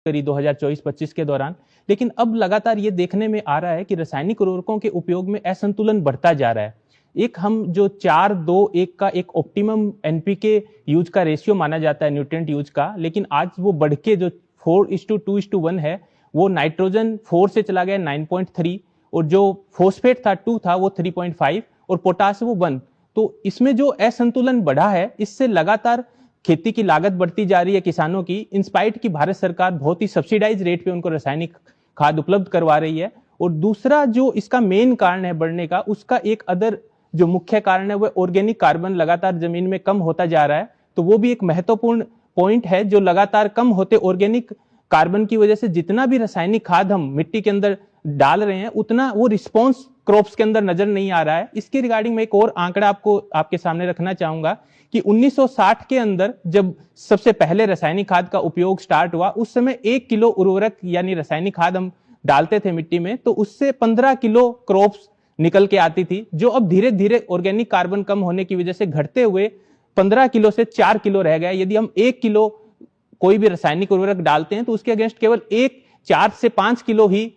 करी 2024-25 के दौरान। लेकिन अब लगातार ये देखने में आ रहा है कि रासायनिक उर्वरकों के उपयोग में असंतुलन बढ़ता जा रहा है। एक हम जो 4-2-1 का एक ऑप्टिमम एनपीके यूज का रेशियो माना जाता है न्यूट्रिएंट यूज का, लेकिन आज वो बढ़ के जो 4:2:1 है, वो नाइट्रोजन 4 से चला गया 9.3, और जो फोस्फेट था 2 था वो 3.5, और पोटास वो 1। तो इसमें जो असंतुलन बढ़ा है, इससे लगातार खेती की लागत बढ़ती जा रही है किसानों की, इंस्पाइट की भारत सरकार बहुत ही सब्सिडाइज रेट पे उनको रासायनिक खाद उपलब्ध करवा रही है। और दूसरा जो इसका मेन कारण है बढ़ने का, उसका एक अदर जो मुख्य कारण है वह ऑर्गेनिक कार्बन लगातार जमीन में कम होता जा रहा है। तो वो भी एक महत्वपूर्ण पॉइंट है, जो लगातार कम होते ऑर्गेनिक कार्बन की वजह से जितना भी रासायनिक खाद हम मिट्टी के अंदर डाल रहे हैं, उतना वो रिस्पॉन्स क्रॉप्स के अंदर नजर नहीं आ रहा है। इसके रिगार्डिंग में एक और आंकड़ा आपके सामने रखना चाहूंगा कि 1960 के अंदर जब सबसे पहले रासायनिक खाद का उपयोग स्टार्ट हुआ, उस समय 1 किलो उर्वरक यानी रासायनिक खाद हम डालते थे मिट्टी में, तो उससे 15 किलो क्रॉप्स निकल के आती थी, जो अब धीरे धीरे ऑर्गेनिक कार्बन कम होने की वजह से घटते हुए 15 किलो से 4 किलो रह गया। यदि हम 1 किलो कोई भी रासायनिक उर्वरक डालते हैं तो उसके अगेंस्ट केवल 4 से 5 किलो ही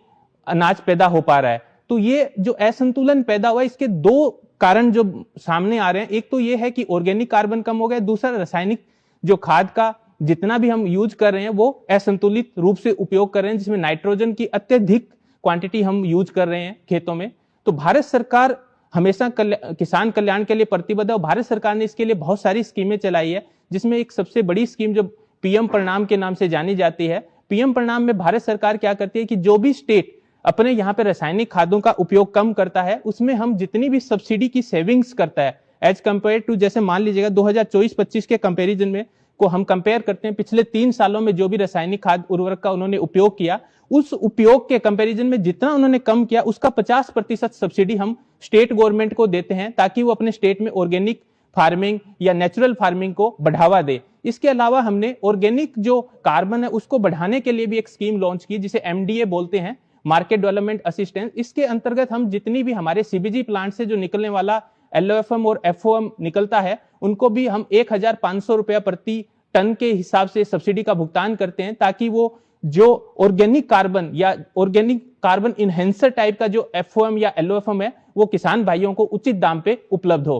अनाज पैदा हो पा रहा है। तो ये जो असंतुलन पैदा हुआ, इसके दो कारण जो सामने आ रहे हैं, एक तो ये है कि ऑर्गेनिक कार्बन कम हो गया, दूसरा रासायनिक जो खाद का जितना भी हम यूज कर रहे हैं वो असंतुलित रूप से उपयोग कर रहे हैं, जिसमें नाइट्रोजन की अत्यधिक क्वांटिटी हम यूज कर रहे हैं खेतों में। तो भारत सरकार हमेशा किसान कल्याण के लिए प्रतिबद्ध है, और भारत सरकार ने इसके लिए बहुत सारी स्कीमें चलाई है, जिसमें एक सबसे बड़ी स्कीम जो पीएम प्रणाम के नाम से जानी जाती है। पीएम प्रणाम में भारत सरकार क्या करती है कि जो भी स्टेट अपने यहाँ पे रासायनिक खादों का उपयोग कम करता है, उसमें हम जितनी भी सब्सिडी की सेविंग्स करता है एज कंपेयर टू, जैसे मान लीजिएगा 2024-25 के कंपैरिजन में को हम कंपेयर करते हैं, पिछले 3 सालों में जो भी रासायनिक खाद उर्वरक का उन्होंने उपयोग किया, उस उपयोग के कंपैरिजन में जितना उन्होंने कम किया, उसका 50% सब्सिडी हम स्टेट गवर्नमेंट को देते हैं, ताकि वो अपने स्टेट में ऑर्गेनिक फार्मिंग या नेचुरल फार्मिंग को बढ़ावा दे। इसके अलावा हमने ऑर्गेनिक जो कार्बन है उसको बढ़ाने के लिए भी एक स्कीम लॉन्च की, जिसे एमडीए बोलते हैं, मार्केट डेवलपमेंट असिस्टेंस। इसके अंतर्गत हम जितनी भी हमारे सीबीजी प्लांट से जो निकलने वाला एलओएफएम और एफओएम निकलता है, उनको भी हम 1500 रुपया प्रति टन के हिसाब से सब्सिडी का भुगतान करते हैं, ताकि वो जो ऑर्गेनिक कार्बन या ऑर्गेनिक कार्बन इनहेंसर टाइप का जो एफओएम या एलओएफएम है, वो किसान भाइयों को उचित दाम पे उपलब्ध हो।